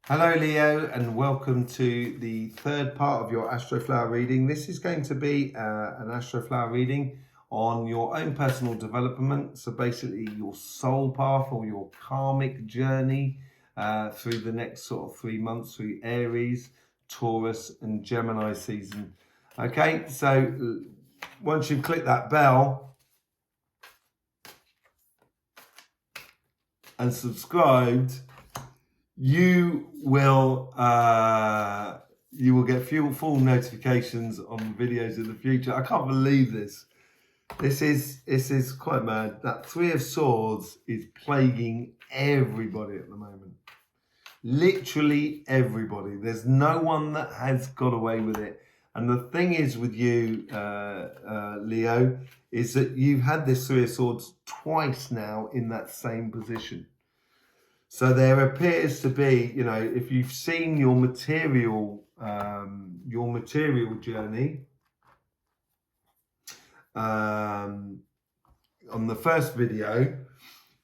Hello Leo, and welcome to the third part of your Astroflower reading. This is going to be an Astroflower reading on your own personal development. So basically your soul path or your karmic journey through the next sort of 3 months through Aries, Taurus and Gemini season. Okay, so once you click that bell and subscribed, you will get full notifications on videos in the future. I can't believe this. This is quite mad. That Three of Swords is plaguing everybody at the moment. Literally everybody. There's no one that has got away with it. And the thing is with you, Leo, is that you've had this Three of Swords twice now in that same position. So there appears to be, if you've seen your material journey on the first video,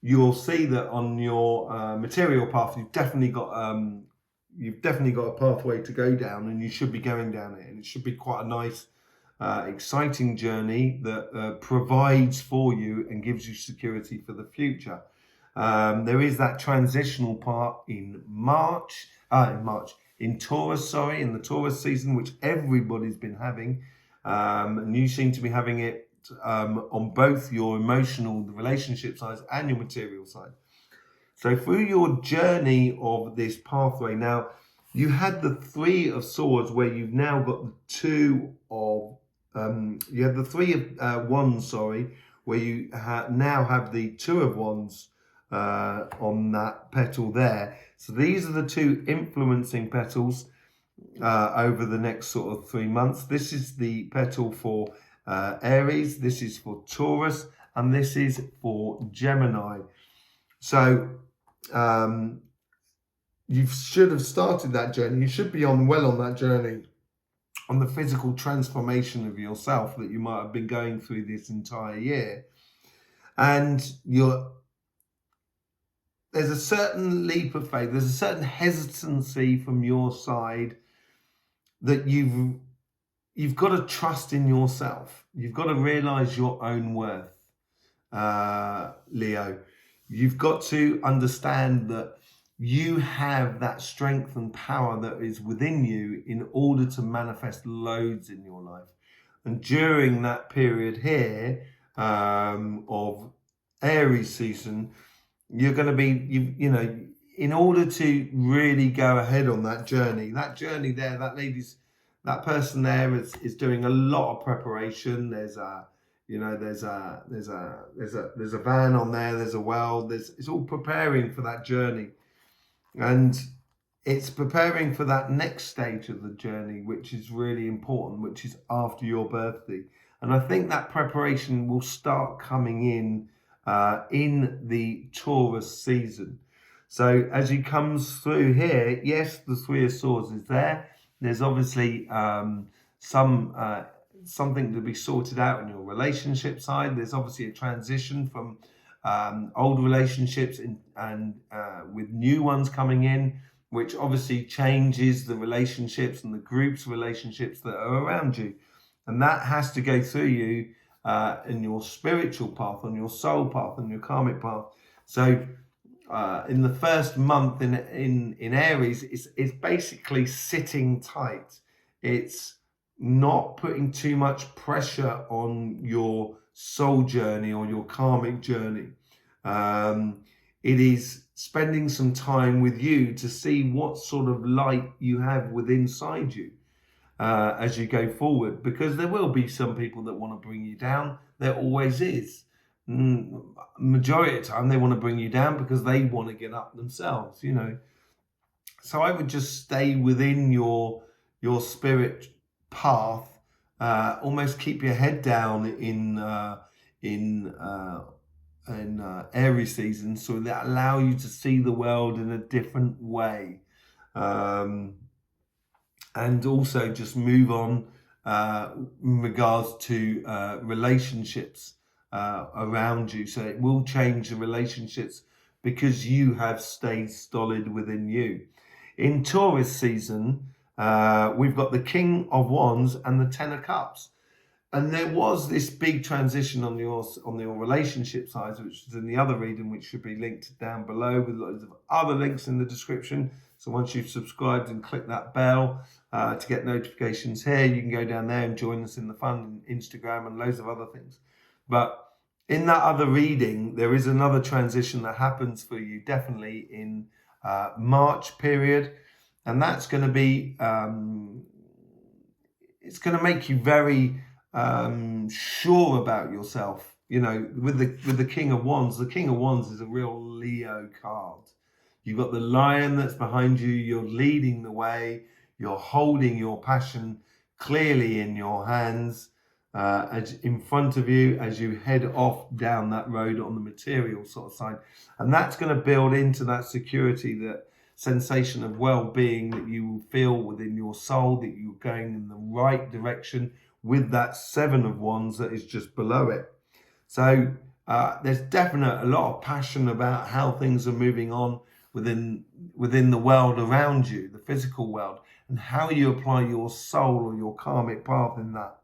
you'll see that on your material path, you've definitely got a pathway to go down, and you should be going down it, and it should be quite a nice, exciting journey that provides for you and gives you security for the future. There is that transitional part in Taurus, in the Taurus season, which everybody's been having. And you seem to be having it on both your emotional, the relationship side, and your material side. So through your journey of this pathway, now you had the Three of Swords, where you've now got the Two of, you had the Three of Wands, where you now have the Two of Wands on that petal there. So these are the two influencing petals over the next sort of 3 months. This is the petal for Aries, this is for Taurus, and this is for Gemini. So you should have started that journey. You should be well on that journey, on the physical transformation of yourself that you might have been going through this entire year. And there's a certain leap of faith, there's a certain hesitancy from your side that you've got to trust in yourself. You've got to realize your own worth, Leo. You've got to understand that you have that strength and power that is within you in order to manifest loads in your life. And during that period here of Aries season, you're going to be, in order to really go ahead on that journey there, that person there is doing a lot of preparation. There's a van on there, there's a well, it's all preparing for that journey. And it's preparing for that next stage of the journey, which is really important, which is after your birthday. And I think that preparation will start coming in the Taurus season. So as he comes through here, yes, the Three of Swords is there. There's obviously something to be sorted out in your relationship side. There's obviously a transition from old relationships and with new ones coming in, which obviously changes the relationships and the group's relationships that are around you. And that has to go through you in your spiritual path, on your soul path, on your karmic path. So in the first month in Aries, it's basically sitting tight. It's not putting too much pressure on your soul journey or your karmic journey. It is spending some time with you to see what sort of light you have within inside you. As you go forward, because there will be some people that want to bring you down. There always is. Majority of the time they want to bring you down because they want to get up themselves, So I would just stay within your spirit path, almost keep your head down in Aries season, so that allow you to see the world in a different way. And also just move on in regards to relationships around you. So it will change the relationships because you have stayed solid within you. In Taurus season, we've got the King of Wands and the Ten of Cups. And there was this big transition on your relationship side, which is in the other reading, which should be linked down below with loads of other links in the description. So once you've subscribed and click that bell to get notifications here, you can go down there and join us in the fun on Instagram and loads of other things. But in that other reading, there is another transition that happens for you definitely in March period. And that's going to be, it's going to make you very sure about yourself. You know, with the King of Wands, the King of Wands is a real Leo card. You've got the lion that's behind you, you're leading the way, you're holding your passion clearly in your hands, as in front of you as you head off down that road on the material sort of side. And that's going to build into that security, that sensation of well-being that you will feel within your soul, that you're going in the right direction with that Seven of Wands that is just below it. So there's definitely a lot of passion about how things are moving on within the world around you, the physical world, and how you apply your soul or your karmic path in that.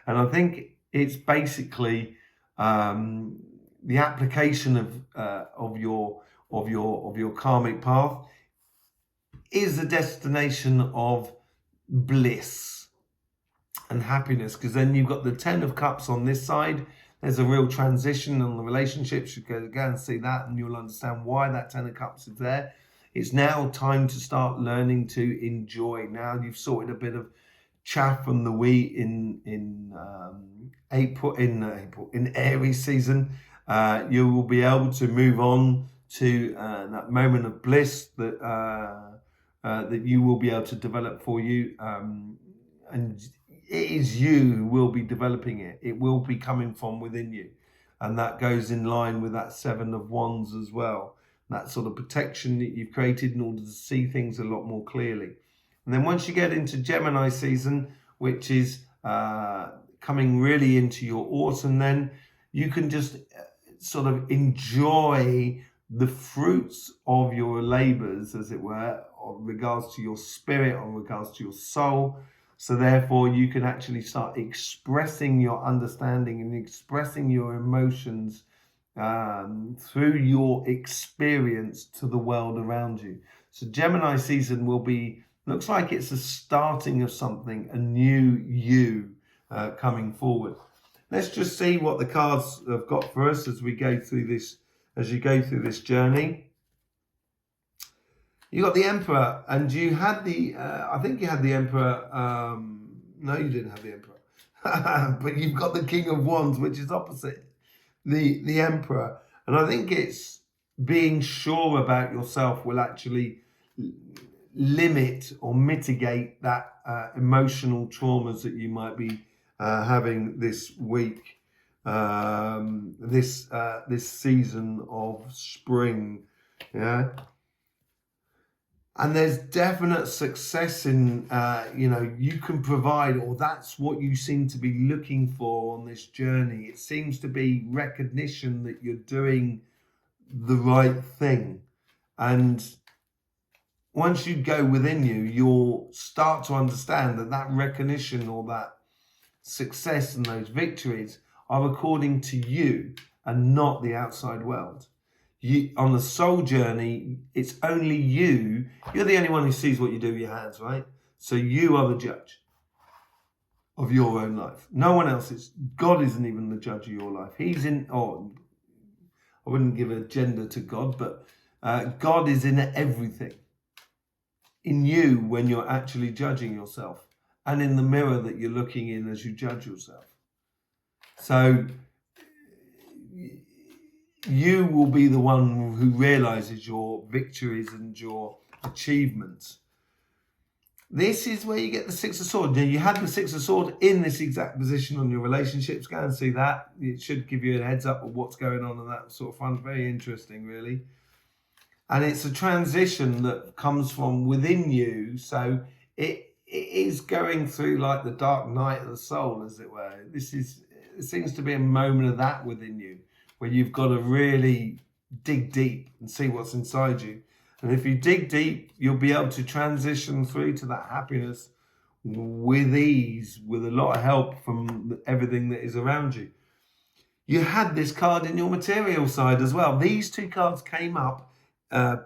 And I think it's basically the application of your karmic path is the destination of bliss and happiness, because then you've got the Ten of Cups on this side. There's a real transition on the relationships. You go and see that and you'll understand why that Ten of Cups is there. It's now time to start learning to enjoy. Now you've sorted a bit of chaff from the wheat in Aries season. You will be able to move on to that moment of bliss that you will be able to develop for you, and it is you who will be developing it. It will be coming from within you, and that goes in line with that Seven of Wands as well. That sort of protection that you've created in order to see things a lot more clearly. And then once you get into Gemini season, which is coming really into your autumn, then you can just sort of enjoy the fruits of your labors, as it were, in regards to your spirit, in regards to your soul. So therefore you can actually start expressing your understanding and expressing your emotions through your experience to the world around you. So Gemini season will be, looks like it's a starting of something, a new you coming forward. Let's just see what the cards have got for us as we go through this, as you go through this journey. You got the Emperor, and you had the, I think you had the Emperor, no, you didn't have the Emperor, but you've got the King of Wands, which is opposite the Emperor. And I think it's being sure about yourself will actually limit or mitigate that emotional traumas that you might be having this week, this season of spring, yeah. And there's definite success in, you can provide, or that's what you seem to be looking for on this journey. It seems to be recognition that you're doing the right thing. And once you go within you, you'll start to understand that that recognition or that success and those victories are according to you and not the outside world. You, on the soul journey, it's only you. You're the only one who sees what you do with your hands, right? So you are the judge of your own life. No one else is. God isn't even the judge of your life. He's in, I wouldn't give a gender to God, but God is in everything. In you when you're actually judging yourself, and in the mirror that you're looking in as you judge yourself. So you will be the one who realizes your victories and your achievements. This is where you get the Six of Swords. Now, you had the Six of Swords in this exact position on your relationships. Go and see that. It should give you a heads up of what's going on and that sort of fun. Very interesting, really. And it's a transition that comes from within you. So it is going through like the dark night of the soul, as it were. It seems to be a moment of that within you, where you've got to really dig deep and see what's inside you. And if you dig deep, you'll be able to transition through to that happiness with ease, with a lot of help from everything that is around you. You had this card in your material side as well. These two cards came up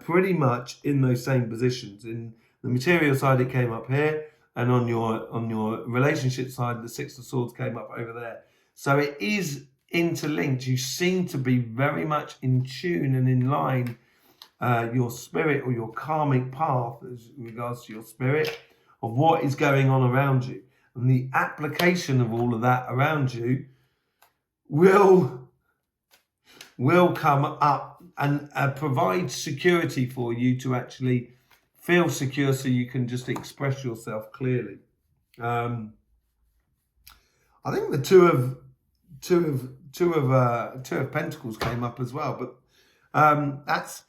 pretty much in those same positions. In the material side, it came up here, and on your relationship side, the Six of Swords came up over there. So it is interlinked. You seem to be very much in tune and in line, your spirit or your karmic path as regards to your spirit, of what is going on around you. And the application of all of that around you will come up and provide security for you to actually feel secure, so you can just express yourself clearly. I think the two of Pentacles came up as well, but that's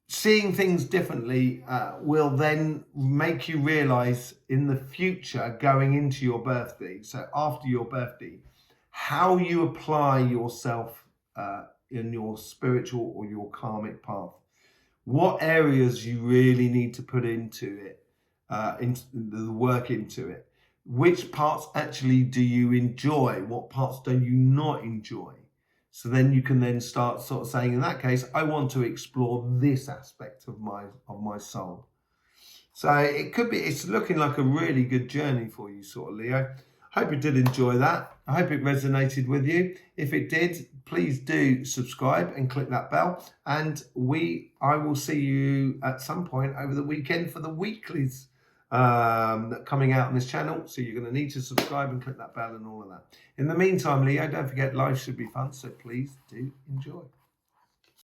seeing things differently will then make you realize in the future, going into your birthday, so after your birthday, how you apply yourself in your spiritual or your karmic path. What areas you really need to put into it, into the work into it. Which parts actually do you enjoy? What parts do you not enjoy? So then you can then start sort of saying, in that case, I want to explore this aspect of my soul. So it's looking like a really good journey for you, sort of, Leo. Hope you did enjoy that. I hope it resonated with you. If it did, please do subscribe and click that bell. And I will see you at some point over the weekend for the weeklies coming out on this channel. So you're going to need to subscribe and click that bell and all of that. In the meantime, Leo, don't forget life should be fun. So please do enjoy.